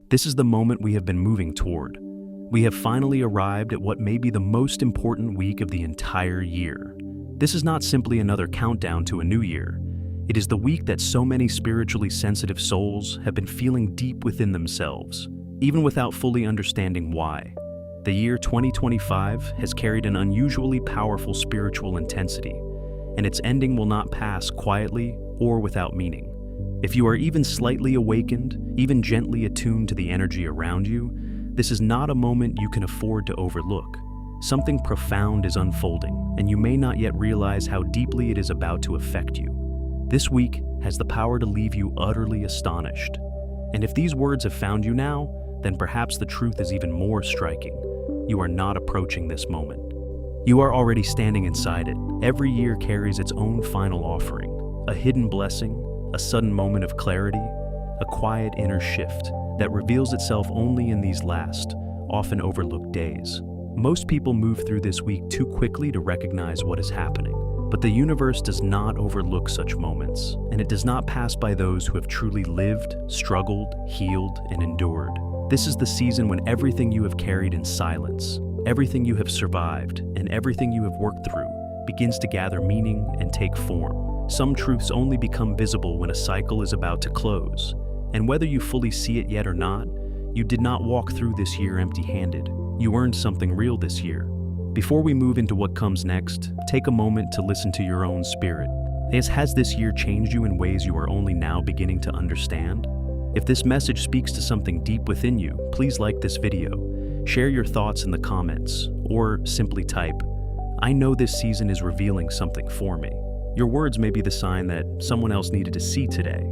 This is the moment we have been moving toward. We have finally arrived at what may be the most important week of the entire year. This is not simply another countdown to a new year. It is the week that so many spiritually sensitive souls have been feeling deep within themselves, even without fully understanding why. The year 2025 has carried an unusually powerful spiritual intensity, and its ending will not pass quietly or without meaning. If you are even slightly awakened, even gently attuned to the energy around you, this is not a moment you can afford to overlook. Something profound is unfolding, and you may not yet realize how deeply it is about to affect you. This week has the power to leave you utterly astonished. And if these words have found you now, then perhaps the truth is even more striking. You are not approaching this moment. You are already standing inside it. Every year carries its own final offering, a hidden blessing, a sudden moment of clarity, a quiet inner shift that reveals itself only in these last, often overlooked days. Most people move through this week too quickly to recognize what is happening, but the universe does not overlook such moments, and it does not pass by those who have truly lived, struggled, healed, and endured. This is the season when everything you have carried in silence, everything you have survived, and everything you have worked through begins to gather meaning and take form. Some truths only become visible when a cycle is about to close, and whether you fully see it yet or not, you did not walk through this year empty-handed. You earned something real this year. Before we move into what comes next, take a moment to listen to your own spirit. Has this year changed you in ways you are only now beginning to understand? If this message speaks to something deep within you, please like this video, share your thoughts in the comments, or simply type, "I know this season is revealing something for me." Your words may be the sign that someone else needed to see today.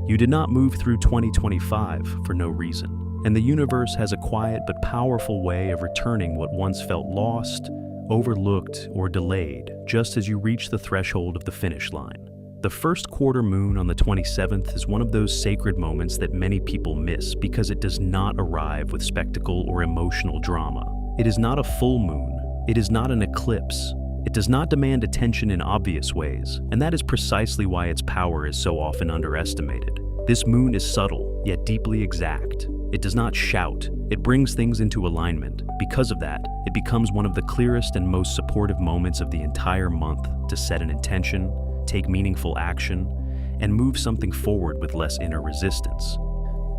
You did not move through 2025 for no reason. And the universe has a quiet but powerful way of returning what once felt lost, overlooked, or delayed, just as you reach the threshold of the finish line. The first quarter moon on the 27th is one of those sacred moments that many people miss because it does not arrive with spectacle or emotional drama. It is not a full moon. It is not an eclipse. It does not demand attention in obvious ways, and that is precisely why its power is so often underestimated. This moon is subtle, yet deeply exact. It does not shout, it brings things into alignment. Because of that, it becomes one of the clearest and most supportive moments of the entire month to set an intention, take meaningful action, and move something forward with less inner resistance.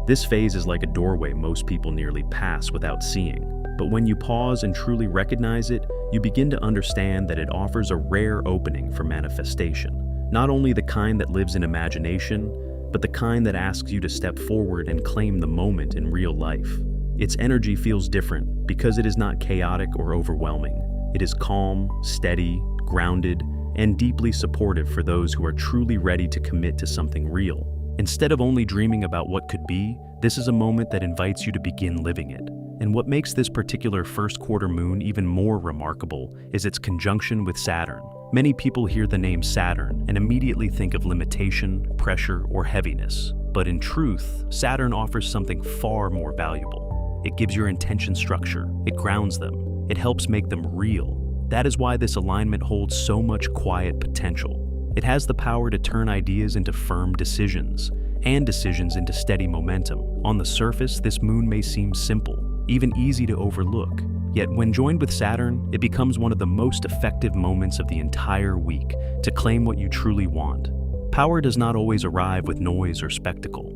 This phase is like a doorway most people nearly pass without seeing, but when you pause and truly recognize it, you begin to understand that it offers a rare opening for manifestation. Not only the kind that lives in imagination, but the kind that asks you to step forward and claim the moment in real life. Its energy feels different because it is not chaotic or overwhelming. It is calm, steady, grounded, and deeply supportive for those who are truly ready to commit to something real. Instead of only dreaming about what could be, this is a moment that invites you to begin living it. And what makes this particular first quarter moon even more remarkable is its conjunction with Saturn. Many people hear the name Saturn and immediately think of limitation, pressure, or heaviness. But in truth, Saturn offers something far more valuable. It gives your intention structure, it grounds them, it helps make them real. That is why this alignment holds so much quiet potential. It has the power to turn ideas into firm decisions, and decisions into steady momentum. On the surface, this moon may seem simple, even easy to overlook. Yet when joined with Saturn, it becomes one of the most effective moments of the entire week to claim what you truly want. Power does not always arrive with noise or spectacle.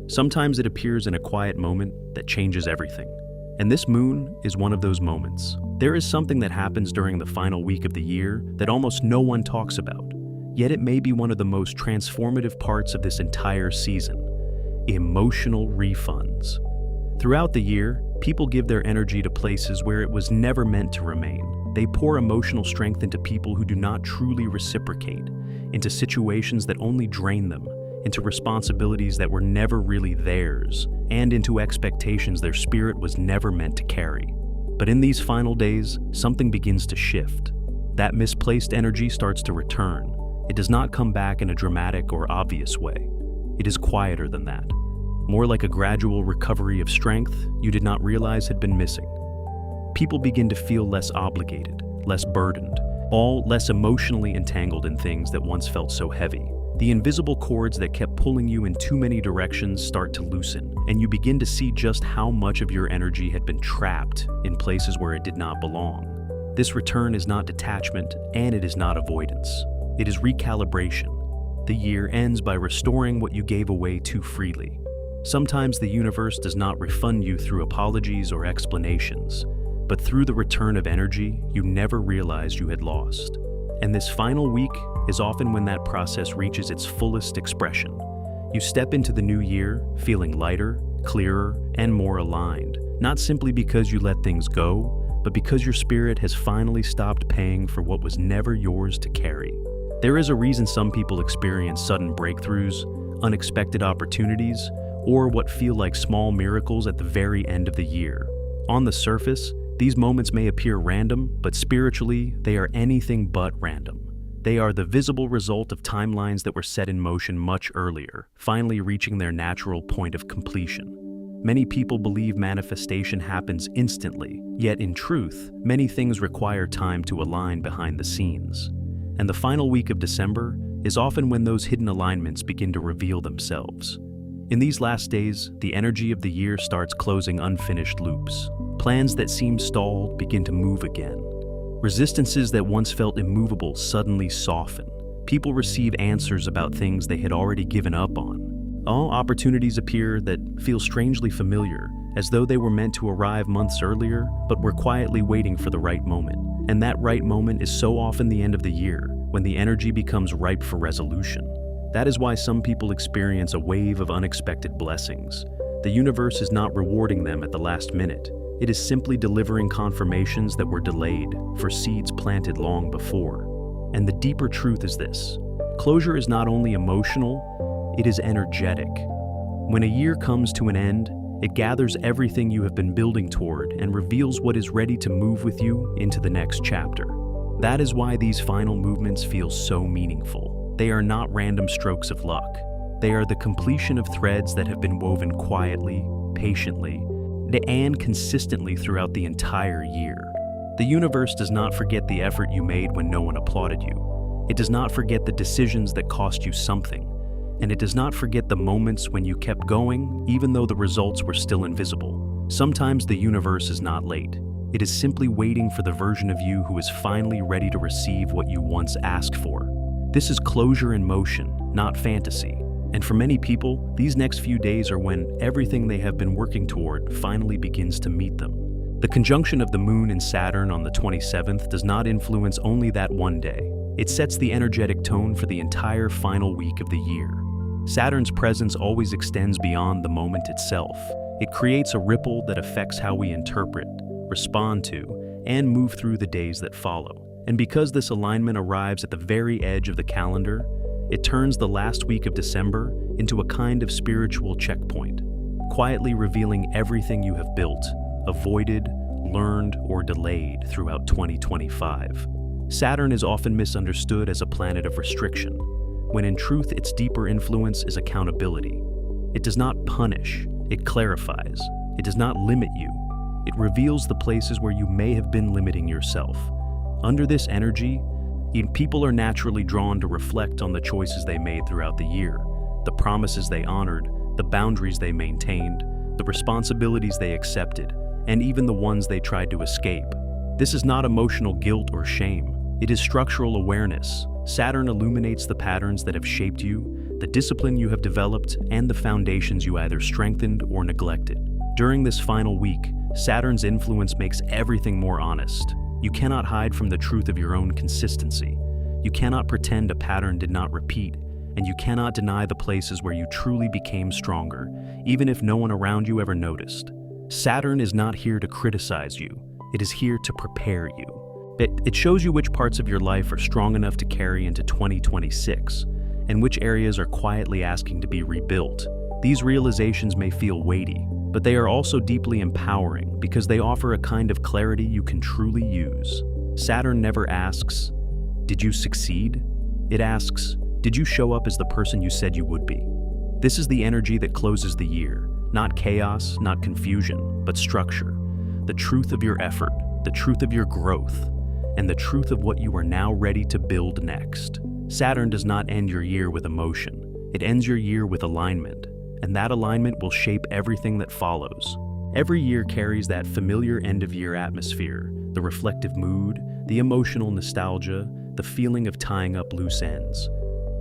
Sometimes it appears in a quiet moment that changes everything. And this moon is one of those moments. There is something that happens during the final week of the year that almost no one talks about. Yet it may be one of the most transformative parts of this entire season: emotional refunds. Throughout the year, people give their energy to places where it was never meant to remain. They pour emotional strength into people who do not truly reciprocate, into situations that only drain them, into responsibilities that were never really theirs, and into expectations their spirit was never meant to carry. But in these final days, something begins to shift. That misplaced energy starts to return. It does not come back in a dramatic or obvious way. It is quieter than that. More like a gradual recovery of strength you did not realize had been missing. People begin to feel less obligated, less burdened, all less emotionally entangled in things that once felt so heavy. The invisible cords that kept pulling you in too many directions start to loosen, and you begin to see just how much of your energy had been trapped in places where it did not belong. This return is not detachment, and it is not avoidance. It is recalibration. The year ends by restoring what you gave away too freely. Sometimes the universe does not refund you through apologies or explanations, but through the return of energy you never realized you had lost. And this final week is often when that process reaches its fullest expression. You step into the new year feeling lighter, clearer, and more aligned, not simply because you let things go, but because your spirit has finally stopped paying for what was never yours to carry. There is a reason some people experience sudden breakthroughs, unexpected opportunities, or what feel like small miracles at the very end of the year. On the surface, these moments may appear random, but spiritually, they are anything but random. They are the visible result of timelines that were set in motion much earlier, finally reaching their natural point of completion. Many people believe manifestation happens instantly, yet in truth, many things require time to align behind the scenes. And the final week of December is often when those hidden alignments begin to reveal themselves. In these last days, the energy of the year starts closing unfinished loops. Plans that seemed stalled begin to move again. Resistances that once felt immovable suddenly soften. People receive answers about things they had already given up on. All opportunities appear that feel strangely familiar, as though they were meant to arrive months earlier, but were quietly waiting for the right moment. And that right moment is so often the end of the year, when the energy becomes ripe for resolution. That is why some people experience a wave of unexpected blessings. The universe is not rewarding them at the last minute. It is simply delivering confirmations that were delayed for seeds planted long before. And the deeper truth is this: closure is not only emotional, it is energetic. When a year comes to an end, it gathers everything you have been building toward and reveals what is ready to move with you into the next chapter. That is why these final movements feel so meaningful. They are not random strokes of luck. They are the completion of threads that have been woven quietly, patiently, and consistently throughout the entire year. The universe does not forget the effort you made when no one applauded you. It does not forget the decisions that cost you something. And it does not forget the moments when you kept going, even though the results were still invisible. Sometimes the universe is not late. It is simply waiting for the version of you who is finally ready to receive what you once asked for. This is closure in motion, not fantasy. And for many people, these next few days are when everything they have been working toward finally begins to meet them. The conjunction of the Moon and Saturn on the 27th does not influence only that one day. It sets the energetic tone for the entire final week of the year. Saturn's presence always extends beyond the moment itself. It creates a ripple that affects how we interpret, respond to, and move through the days that follow. And because this alignment arrives at the very edge of the calendar, it turns the last week of December into a kind of spiritual checkpoint, quietly revealing everything you have built, avoided, learned, or delayed throughout 2025. Saturn is often misunderstood as a planet of restriction, when in truth its deeper influence is accountability. It does not punish, it clarifies. It does not limit you. It reveals the places where you may have been limiting yourself. Under this energy, people are naturally drawn to reflect on the choices they made throughout the year, the promises they honored, the boundaries they maintained, the responsibilities they accepted, and even the ones they tried to escape. This is not emotional guilt or shame. It is structural awareness. Saturn illuminates the patterns that have shaped you, the discipline you have developed, and the foundations you either strengthened or neglected. During this final week, Saturn's influence makes everything more honest. You cannot hide from the truth of your own consistency. You cannot pretend a pattern did not repeat, and you cannot deny the places where you truly became stronger, even if no one around you ever noticed. Saturn is not here to criticize you. It is here to prepare you. It shows you which parts of your life are strong enough to carry into 2026, and which areas are quietly asking to be rebuilt. These realizations may feel weighty, but they are also deeply empowering because they offer a kind of clarity you can truly use. Saturn never asks, "Did you succeed?" It asks, "Did you show up as the person you said you would be?" This is the energy that closes the year, not chaos, not confusion, but structure. The truth of your effort, the truth of your growth, and the truth of what you are now ready to build next. Saturn does not end your year with emotion. It ends your year with alignment, and that alignment will shape everything that follows. Every year carries that familiar end-of-year atmosphere, the reflective mood, the emotional nostalgia, the feeling of tying up loose ends.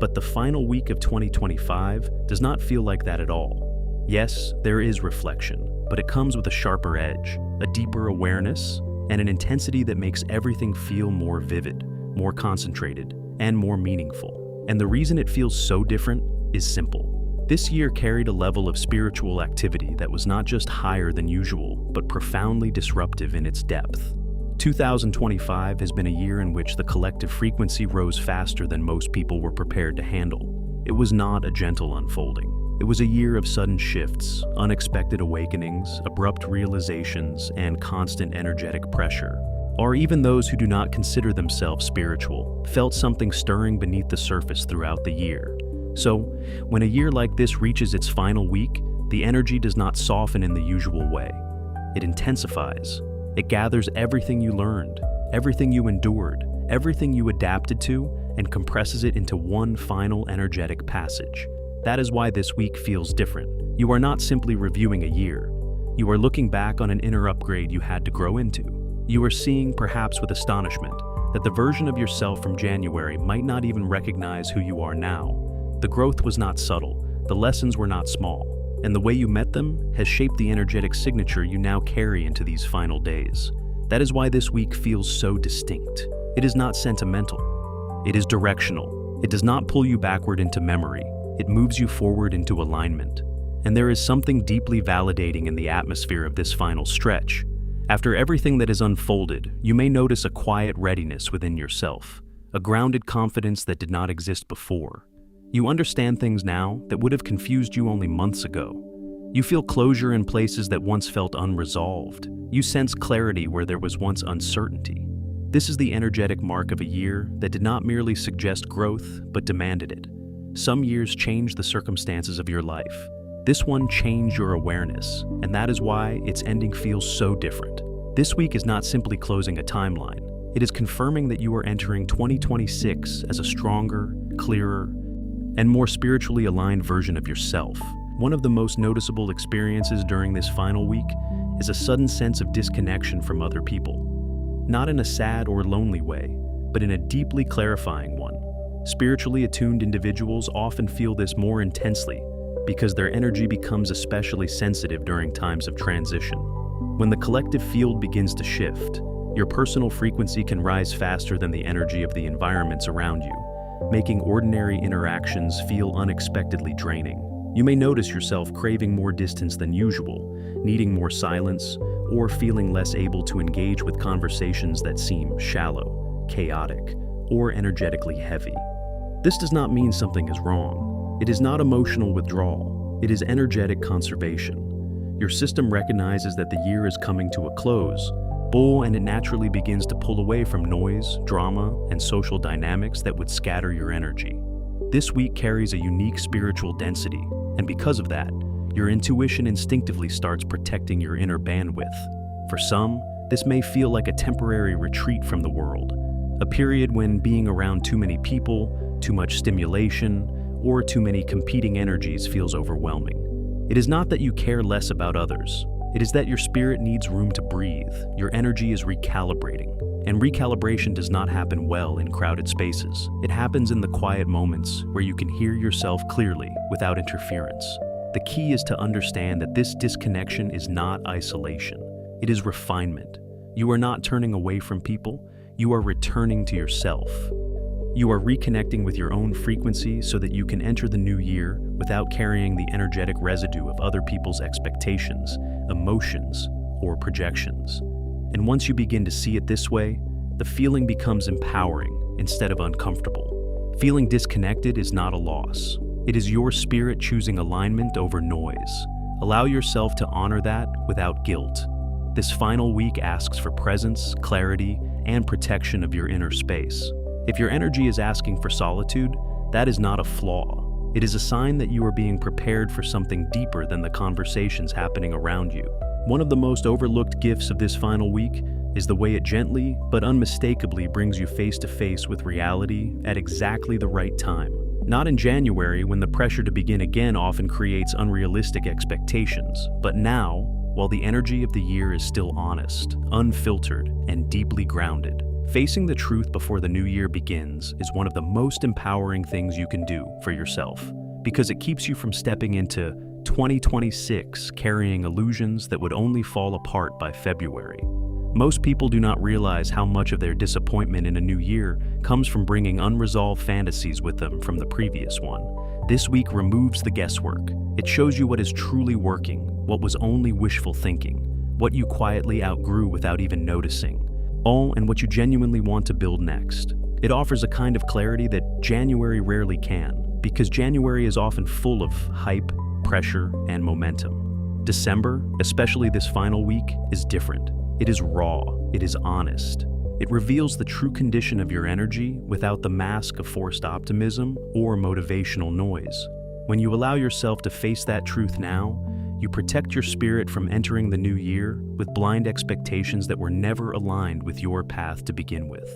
But the final week of 2025 does not feel like that at all. Yes, there is reflection, but it comes with a sharper edge, a deeper awareness, and an intensity that makes everything feel more vivid, more concentrated, and more meaningful. And the reason it feels so different is simple. This year carried a level of spiritual activity that was not just higher than usual, but profoundly disruptive in its depth. 2025 has been a year in which the collective frequency rose faster than most people were prepared to handle. It was not a gentle unfolding. It was a year of sudden shifts, unexpected awakenings, abrupt realizations, and constant energetic pressure. Or even those who do not consider themselves spiritual felt something stirring beneath the surface throughout the year. So, when a year like this reaches its final week, the energy does not soften in the usual way. It intensifies. It gathers everything you learned, everything you endured, everything you adapted to, and compresses it into one final energetic passage. That is why this week feels different. You are not simply reviewing a year. You are looking back on an inner upgrade you had to grow into. You are seeing, perhaps with astonishment, that the version of yourself from January might not even recognize who you are now. The growth was not subtle, the lessons were not small, and the way you met them has shaped the energetic signature you now carry into these final days. That is why this week feels so distinct. It is not sentimental. It is directional. It does not pull you backward into memory. It moves you forward into alignment. And there is something deeply validating in the atmosphere of this final stretch. After everything that has unfolded, you may notice a quiet readiness within yourself, a grounded confidence that did not exist before. You understand things now that would have confused you only months ago. You feel closure in places that once felt unresolved. You sense clarity where there was once uncertainty. This is the energetic mark of a year that did not merely suggest growth, but demanded it. Some years change the circumstances of your life. This one changed your awareness, and that is why its ending feels so different. This week is not simply closing a timeline. It is confirming that you are entering 2026 as a stronger, clearer, and more spiritually aligned version of yourself. One of the most noticeable experiences during this final week is a sudden sense of disconnection from other people. Not in a sad or lonely way, but in a deeply clarifying one. Spiritually attuned individuals often feel this more intensely because their energy becomes especially sensitive during times of transition. When the collective field begins to shift, your personal frequency can rise faster than the energy of the environments around you, making ordinary interactions feel unexpectedly draining. You may notice yourself craving more distance than usual, needing more silence, or feeling less able to engage with conversations that seem shallow, chaotic, or energetically heavy. This does not mean something is wrong. It is not emotional withdrawal. It is energetic conservation. Your system recognizes that the year is coming to a close, and it naturally begins to pull away from noise, drama, and social dynamics that would scatter your energy. This week carries a unique spiritual density, and because of that, your intuition instinctively starts protecting your inner bandwidth. For some, this may feel like a temporary retreat from the world, a period when being around too many people, too much stimulation, or too many competing energies feels overwhelming. It is not that you care less about others. It is that your spirit needs room to breathe. Your energy is recalibrating. And recalibration does not happen well in crowded spaces. It happens in the quiet moments where you can hear yourself clearly without interference. The key is to understand that this disconnection is not isolation. It is refinement. You are not turning away from people. You are returning to yourself. You are reconnecting with your own frequency so that you can enter the new year without carrying the energetic residue of other people's expectations, emotions, or projections. And once you begin to see it this way, the feeling becomes empowering instead of uncomfortable. Feeling disconnected is not a loss. It is your spirit choosing alignment over noise. Allow yourself to honor that without guilt. This final week asks for presence, clarity, and protection of your inner space. If your energy is asking for solitude, that is not a flaw. It is a sign that you are being prepared for something deeper than the conversations happening around you. One of the most overlooked gifts of this final week is the way it gently but unmistakably brings you face to face with reality at exactly the right time. Not in January, when the pressure to begin again often creates unrealistic expectations, but now, while the energy of the year is still honest, unfiltered, and deeply grounded. Facing the truth before the new year begins is one of the most empowering things you can do for yourself, because it keeps you from stepping into 2026 carrying illusions that would only fall apart by February. Most people do not realize how much of their disappointment in a new year comes from bringing unresolved fantasies with them from the previous one. This week removes the guesswork. It shows you what is truly working, what was only wishful thinking, what you quietly outgrew without even noticing, all and what you genuinely want to build next. It offers a kind of clarity that January rarely can, because January is often full of hype, pressure, and momentum. December, especially this final week, is different. It is raw, it is honest. It reveals the true condition of your energy without the mask of forced optimism or motivational noise. When you allow yourself to face that truth now, you protect your spirit from entering the new year with blind expectations that were never aligned with your path to begin with.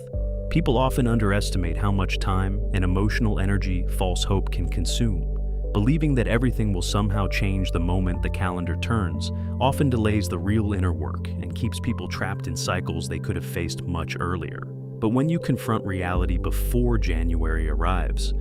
People often underestimate how much time and emotional energy false hope can consume. Believing that everything will somehow change the moment the calendar turns often delays the real inner work and keeps people trapped in cycles they could have faced much earlier. But when you confront reality before January arrives,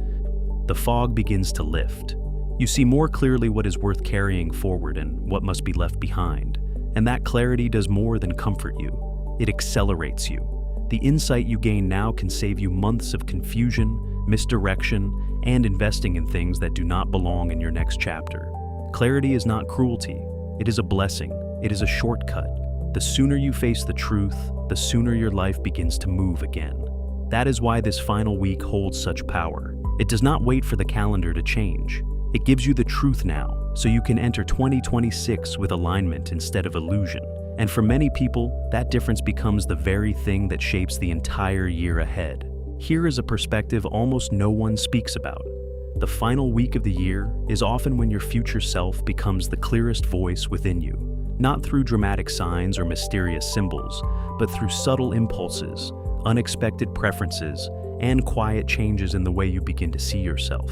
the fog begins to lift. You see more clearly what is worth carrying forward and what must be left behind. And that clarity does more than comfort you. It accelerates you. The insight you gain now can save you months of confusion, misdirection, and investing in things that do not belong in your next chapter. Clarity is not cruelty. It is a blessing. It is a shortcut. The sooner you face the truth, the sooner your life begins to move again. That is why this final week holds such power. It does not wait for the calendar to change. It gives you the truth now, so you can enter 2026 with alignment instead of illusion. And for many people, that difference becomes the very thing that shapes the entire year ahead. Here is a perspective almost no one speaks about. The final week of the year is often when your future self becomes the clearest voice within you, not through dramatic signs or mysterious symbols, but through subtle impulses, unexpected preferences, and quiet changes in the way you begin to see yourself.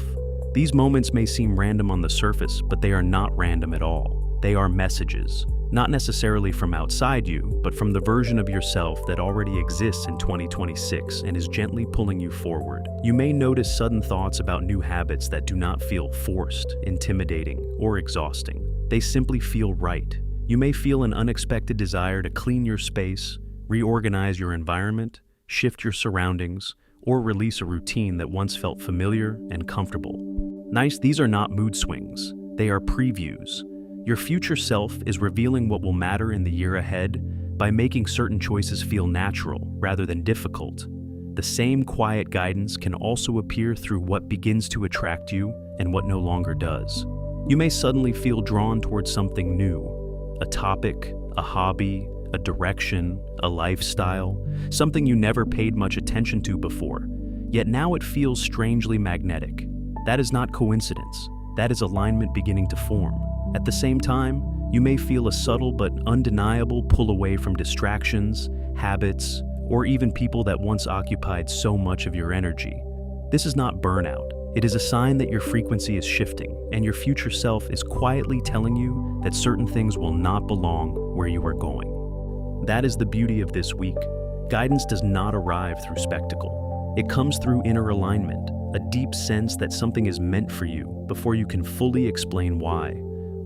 These moments may seem random on the surface, but they are not random at all. They are messages, not necessarily from outside you, but from the version of yourself that already exists in 2026 and is gently pulling you forward. You may notice sudden thoughts about new habits that do not feel forced, intimidating, or exhausting. They simply feel right. You may feel an unexpected desire to clean your space, reorganize your environment, shift your surroundings, or release a routine that once felt familiar and comfortable. These are not mood swings. They are previews. Your future self is revealing what will matter in the year ahead by making certain choices feel natural rather than difficult. The same quiet guidance can also appear through what begins to attract you and what no longer does. You may suddenly feel drawn towards something new, a topic, a hobby, a direction, a lifestyle, something you never paid much attention to before, yet now it feels strangely magnetic. That is not coincidence. That is alignment beginning to form. At the same time, you may feel a subtle but undeniable pull away from distractions, habits, or even people that once occupied so much of your energy. This is not burnout. It is a sign that your frequency is shifting, and your future self is quietly telling you that certain things will not belong where you are going. That is the beauty of this week. Guidance does not arrive through spectacle. It comes through inner alignment, a deep sense that something is meant for you before you can fully explain why,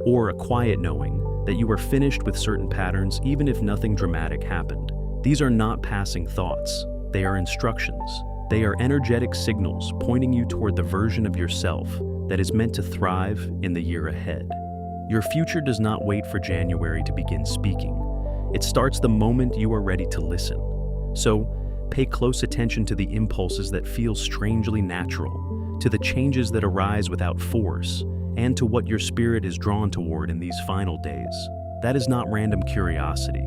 or a quiet knowing that you are finished with certain patterns even if nothing dramatic happened. These are not passing thoughts. They are instructions. They are energetic signals pointing you toward the version of yourself that is meant to thrive in the year ahead. Your future does not wait for January to begin speaking. It starts the moment you are ready to listen. So, pay close attention to the impulses that feel strangely natural, to the changes that arise without force, and to what your spirit is drawn toward in these final days. That is not random curiosity.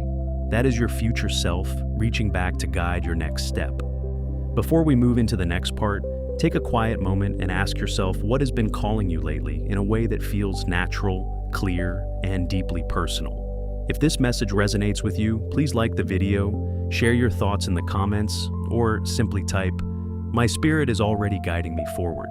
That is your future self reaching back to guide your next step. Before we move into the next part, take a quiet moment and ask yourself what has been calling you lately in a way that feels natural, clear, and deeply personal. If this message resonates with you, please like the video, Share your thoughts in the comments, or simply type, "My spirit is already guiding me forward."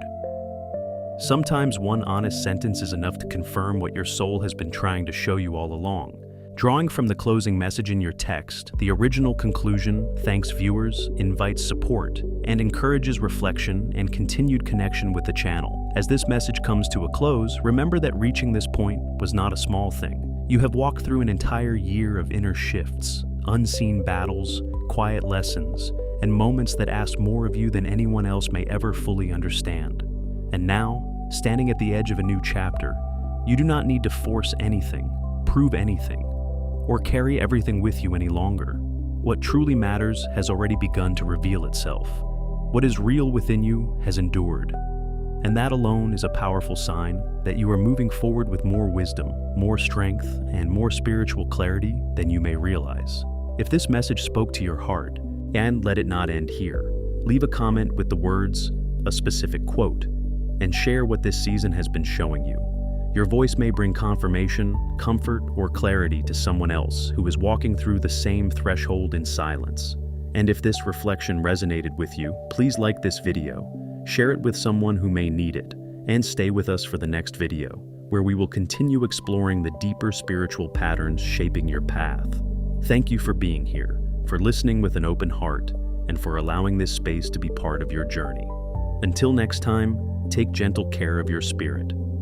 Sometimes one honest sentence is enough to confirm what your soul has been trying to show you all along. Drawing from the closing message in your text, the original conclusion thanks viewers, invites support, and encourages reflection and continued connection with the channel. As this message comes to a close, remember that reaching this point was not a small thing. You have walked through an entire year of inner shifts, unseen battles, quiet lessons, and moments that asked more of you than anyone else may ever fully understand. And now, standing at the edge of a new chapter, you do not need to force anything, prove anything, or carry everything with you any longer. What truly matters has already begun to reveal itself. What is real within you has endured. And that alone is a powerful sign that you are moving forward with more wisdom, more strength, and more spiritual clarity than you may realize. If this message spoke to your heart, and let it not end here, leave a comment with the words, a specific quote, and share what this season has been showing you. Your voice may bring confirmation, comfort, or clarity to someone else who is walking through the same threshold in silence. And if this reflection resonated with you, please like this video, share it with someone who may need it, and stay with us for the next video, where we will continue exploring the deeper spiritual patterns shaping your path. Thank you for being here, for listening with an open heart, and for allowing this space to be part of your journey. Until next time, take gentle care of your spirit.